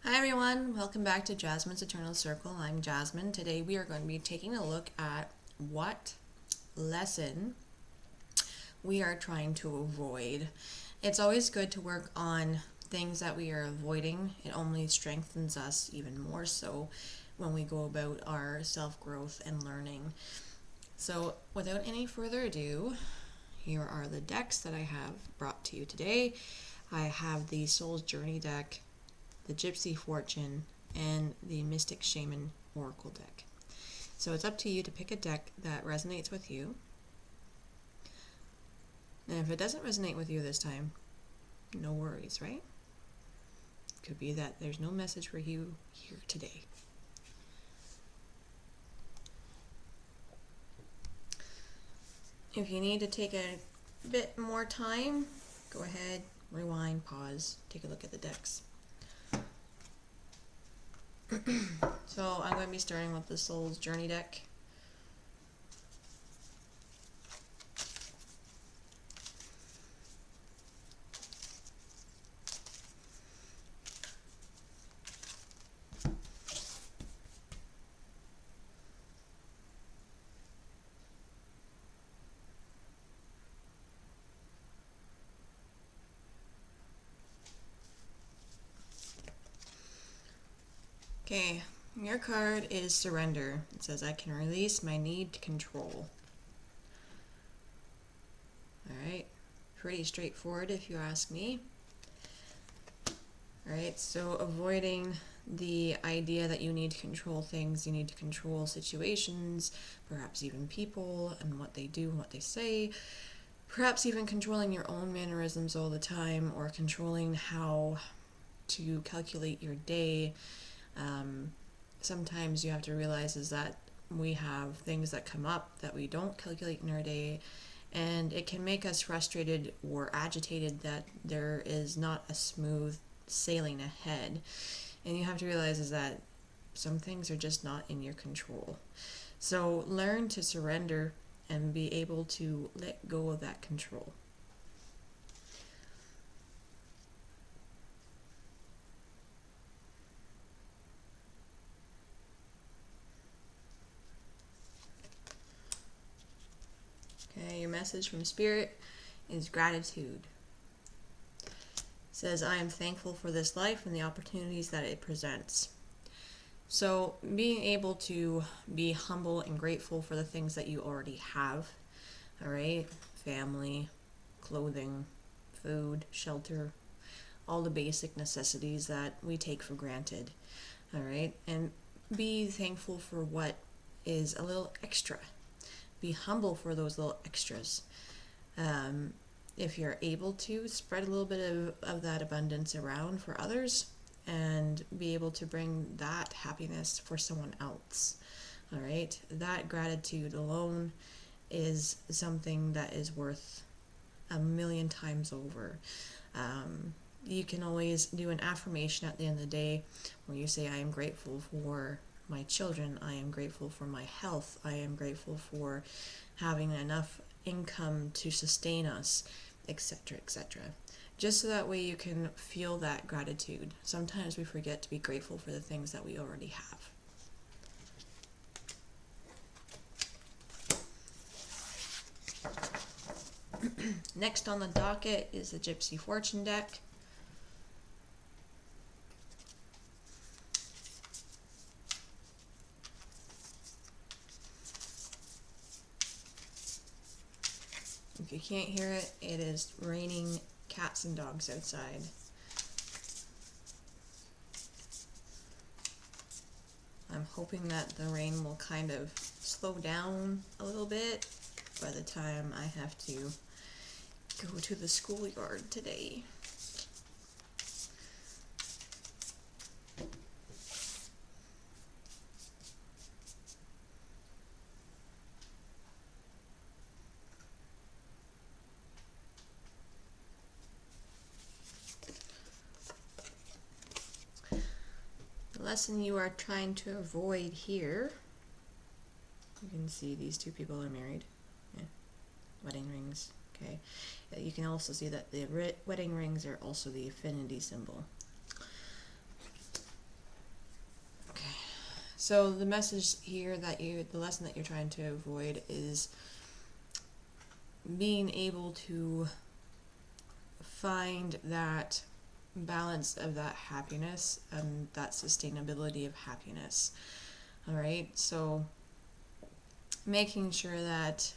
Hi everyone, welcome back to Jasmine's Eternal Circle. I'm Jasmine. Today we are going to be taking a look at what lesson we are trying to avoid. It's always good to work on things that we are avoiding. It only strengthens us even more so when we go about our self-growth and learning. So without any further ado, here are the decks that I have brought to you today. I have the Soul's Journey deck, the Gypsy Fortune, and the Mystic Shaman Oracle deck. So it's up to you to pick a deck that resonates with you. And if it doesn't resonate with you this time, no worries, right? Could be that there's no message for you here today. If you need to take a bit more time, go ahead, rewind, pause, take a look at the decks. So I'm going to be starting with the Soul's Journey deck. Okay, your card is Surrender. It says, I can release my need to control. Alright, pretty straightforward if you ask me. Alright, so avoiding the idea that you need to control things, you need to control situations, perhaps even people and what they do and what they say, perhaps even controlling your own mannerisms all the time, or controlling how to calculate your day. Sometimes you have to realize is that we have things that come up that we don't calculate in our day, and it can make us frustrated or agitated that there is not a smooth sailing ahead. And you have to realize is that some things are just not in your control. So learn to surrender and be able to let go of that control. Okay, your message from Spirit is gratitude. It says, I am thankful for this life and the opportunities that it presents. So being able to be humble and grateful for the things that you already have, all right? Family, clothing, food, shelter, all the basic necessities that we take for granted, all right? And be thankful for what is a little extra. Be humble for those little extras. If you're able to, spread a little bit of that abundance around for others and be able to bring that happiness for someone else. All right? That gratitude alone is something that is worth a million times over. You can always do an affirmation at the end of the day where you say, I am grateful for my children, I am grateful for my health, I am grateful for having enough income to sustain us, etc., etc. Just so that way you can feel that gratitude. Sometimes we forget to be grateful for the things that we already have. Next on the docket is the Gypsy Fortune deck. If you can't hear it, it is raining cats and dogs outside. I'm hoping that the rain will kind of slow down a little bit by the time I have to go to the schoolyard today. The lesson you are trying to avoid here, you can see these two people are married. Yeah. Wedding rings. Okay. You can also see that the wedding rings are also the affinity symbol. So the message here the lesson that you're trying to avoid is being able to find that balance of that happiness and that sustainability of happiness. All right, so making sure that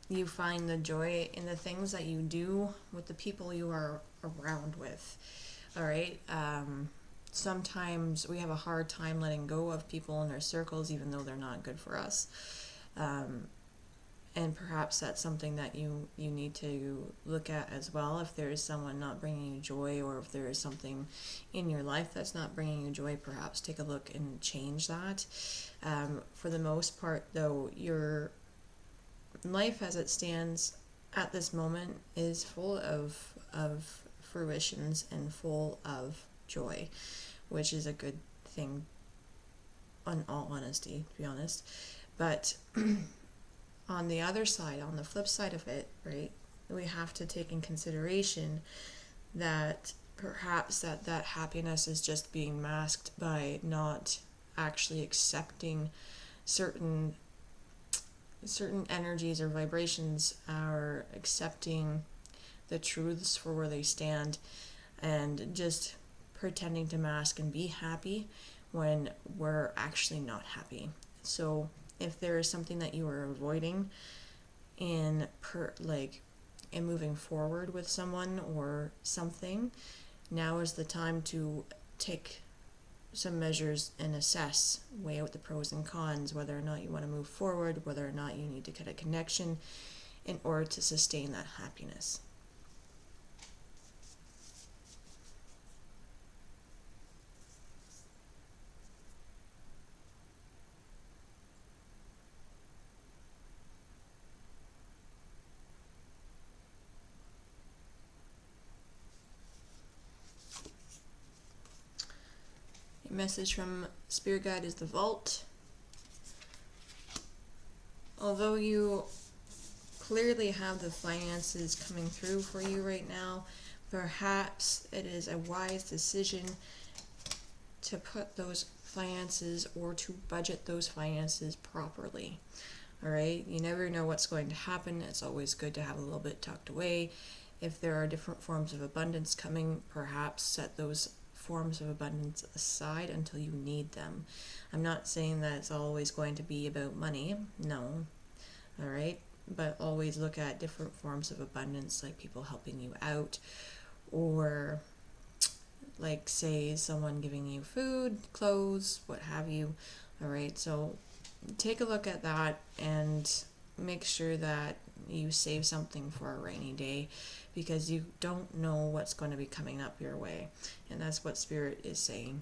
you find the joy in the things that you do with the people you are around with. All right. Sometimes we have a hard time letting go of people in our circles, even though they're not good for us. And perhaps that's something that you need to look at as well. If there is someone not bringing you joy, or if there is something in your life that's not bringing you joy, perhaps take a look and change that. For the most part, though, your life as it stands at this moment is full of fruitions and full of joy, which is a good thing, in all honesty, to be honest. But on the other side, on the flip side of it, right, we have to take in consideration that perhaps that happiness is just being masked by not actually accepting certain energies or vibrations, are accepting the truths for where they stand, and just pretending to mask and be happy when we're actually not happy. So if there is something that you are avoiding in moving forward with someone or something, now is the time to take some measures and assess, weigh out the pros and cons, whether or not you want to move forward, whether or not you need to cut a connection in order to sustain that happiness. Message from Spirit Guide is the Vault. Although you clearly have the finances coming through for you right now, perhaps it is a wise decision to put those finances, or to budget those finances properly. All right, you never know what's going to happen. It's always good to have a little bit tucked away. If there are different forms of abundance coming, perhaps set those forms of abundance aside until you need them. I'm not saying that it's always going to be about money, no, all right, but always look at different forms of abundance, like people helping you out, or like, say, someone giving you food, clothes, what have you. All right, so take a look at that and make sure that you save something for a rainy day, because you don't know what's going to be coming up your way, and that's what Spirit is saying.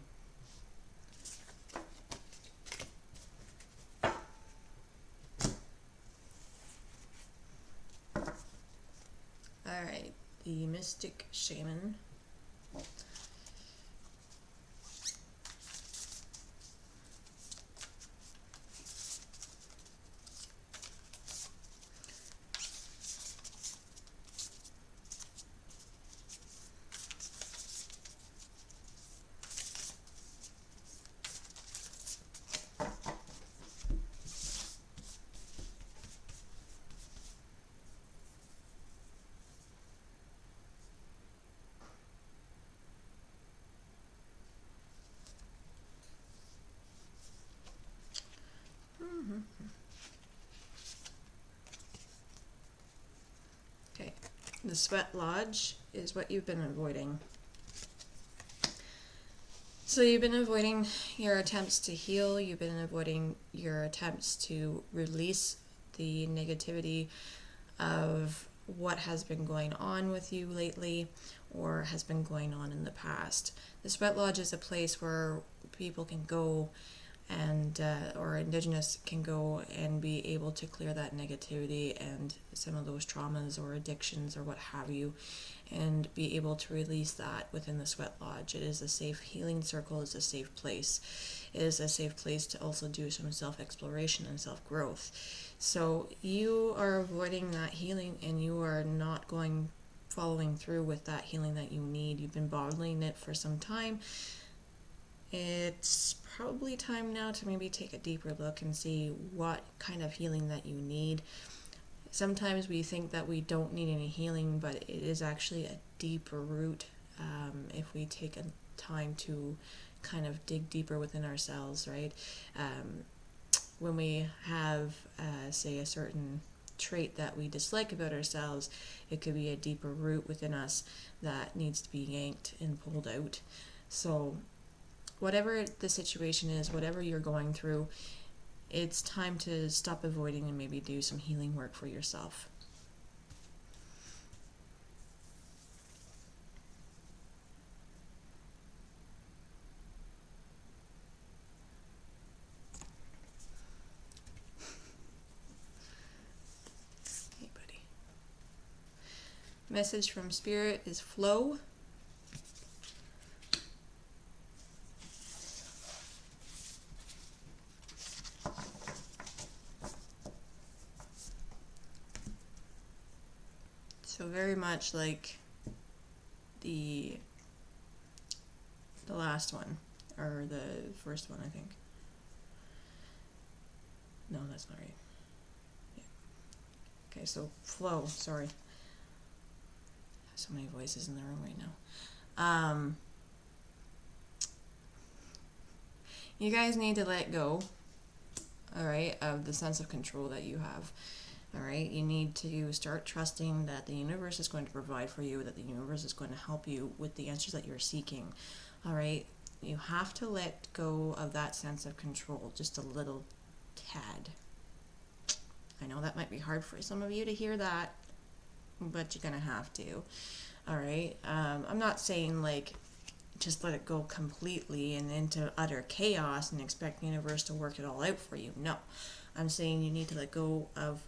All right, the Mystic Shaman. Okay, the Sweat Lodge is what you've been avoiding. So you've been avoiding your attempts to heal, you've been avoiding your attempts to release the negativity of what has been going on with you lately, or has been going on in the past. The Sweat Lodge is a place where people can go and or Indigenous can go and be able to clear that negativity and some of those traumas or addictions or what have you, and be able to release that within the Sweat Lodge. It is a safe healing circle. It's a safe place. It is a safe place to also do some self-exploration and self-growth. So you are avoiding that healing, and you are not going following through with that healing that you need. You've been bottling it for some time. It's probably time now to maybe take a deeper look and see what kind of healing that you need. Sometimes we think that we don't need any healing, but it is actually a deeper root if we take a time to kind of dig deeper within ourselves, right? When we have, say, a certain trait that we dislike about ourselves, it could be a deeper root within us that needs to be yanked and pulled out. So whatever the situation is, whatever you're going through, it's time to stop avoiding and maybe do some healing work for yourself. Hey, buddy. Message from Spirit is flow. So very much like the last one, or the first one, I think. No, that's not right. Yeah. Okay, so flow, sorry. So many voices in the room right now. You guys need to let go, all right, of the sense of control that you have. All right, you need to start trusting that the universe is going to provide for you, that the universe is going to help you with the answers that you're seeking. All right, you have to let go of that sense of control just a little tad. I know that might be hard for some of you to hear that, but you're going to have to. All right, I'm not saying like just let it go completely and into utter chaos and expect the universe to work it all out for you. No, I'm saying you need to let go of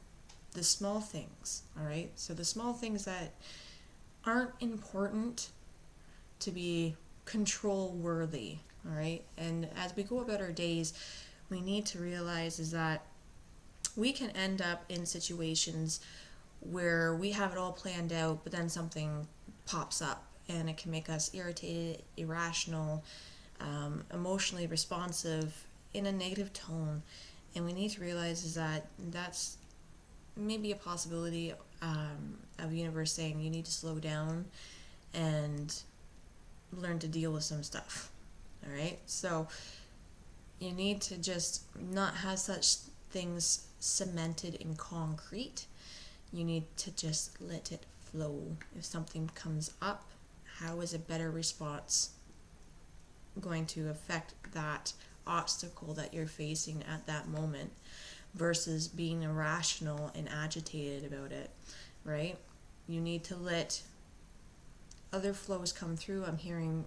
the small things, all right? So the small things that aren't important to be control worthy, all right? And as we go about our days, we need to realize is that we can end up in situations where we have it all planned out, but then something pops up and it can make us irritated, irrational, emotionally responsive in a negative tone. And we need to realize is that that's maybe a possibility of the universe saying you need to slow down and learn to deal with some stuff. All right, so you need to just not have such things cemented in concrete. You need to just let it flow. If something comes up, how is a better response going to affect that obstacle that you're facing at that moment, versus being irrational and agitated about it, right? You need to let other flows come through. I'm hearing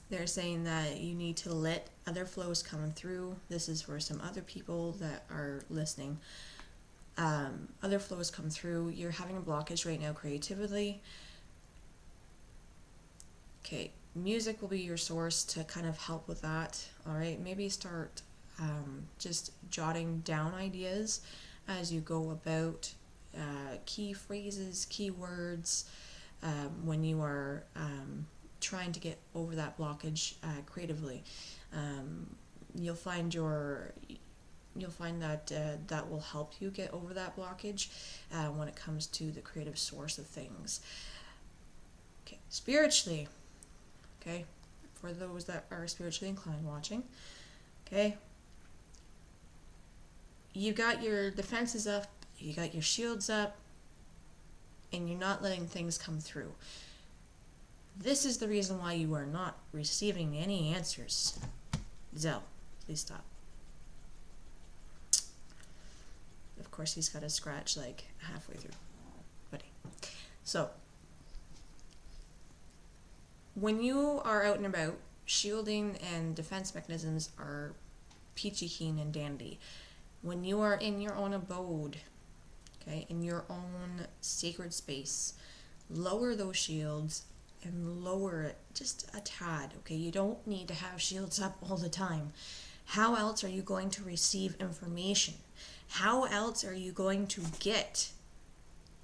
they're saying that you need to let other flows come through. This is for some other people that are listening. Other flows come through. You're having a blockage right now creatively. Okay, music will be your source to kind of help with that. All right, maybe start just jotting down ideas as you go about key phrases, key words, when you are trying to get over that blockage creatively. You'll find that that will help you get over that blockage when it comes to the creative source of things. Okay, spiritually. Okay, for those that are spiritually inclined watching. Okay, you got your defenses up, you got your shields up, and you're not letting things come through. This is the reason why you are not receiving any answers. Zell, please stop. Of course, he's got a scratch like halfway through, buddy. So, when you are out and about, shielding and defense mechanisms are peachy keen and dandy. When you are in your own abode, okay, in your own sacred space, lower those shields and lower it just a tad, okay? You don't need to have shields up all the time. How else are you going to receive information? How else are you going to get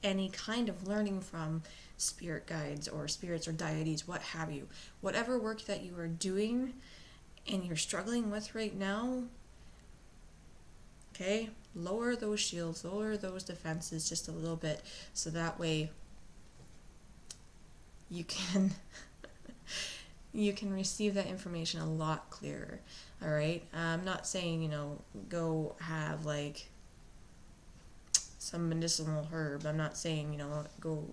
any kind of learning from spirit guides or spirits or deities, what have you? Whatever work that you are doing and you're struggling with right now, okay, lower those shields, lower those defenses just a little bit, so that way you can you can receive that information a lot clearer. All right, I'm not saying, go have like some medicinal herb. I'm not saying, go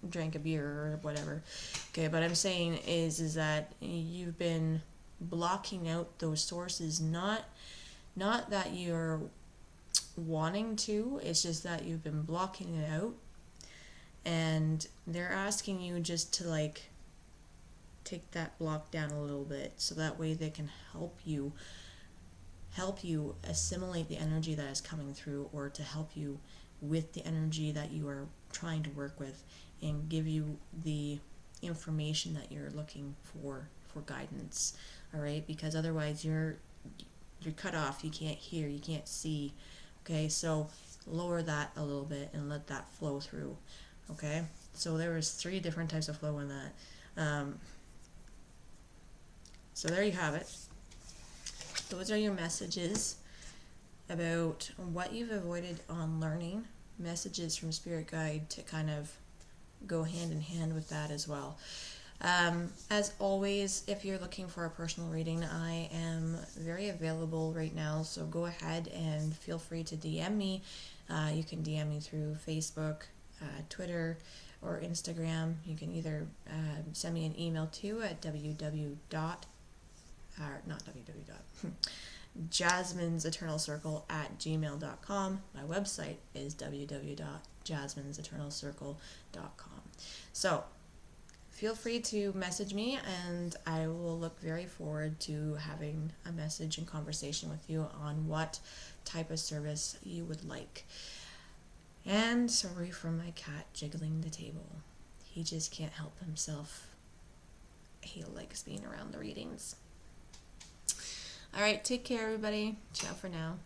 drink a beer or whatever. Okay, but I'm saying is that you've been blocking out those sources, not that you're wanting to, it's just that you've been blocking it out, and they're asking you just to like take that block down a little bit, so that way they can help you assimilate the energy that is coming through, or to help you with the energy that you are trying to work with, and give you the information that you're looking for guidance. All right, because otherwise you're cut off, you can't hear, you can't see. Okay, so lower that a little bit and let that flow through. Okay, so there was 3 different types of flow in that. So there you have it. Those are your messages about what you've avoided on learning, messages from Spirit Guide to kind of go hand in hand with that as well. As always, if you're looking for a personal reading, I am very available right now, so go ahead and feel free to DM me. You can DM me through Facebook, Twitter, or Instagram. You can either send me an email too at jasmineseternalcircle@gmail.com. My website is www.jasmineseternalcircle.com. So feel free to message me, and I will look very forward to having a message and conversation with you on what type of service you would like. And sorry for my cat jiggling the table. He just can't help himself. He likes being around the readings. All right, take care, everybody. Ciao for now.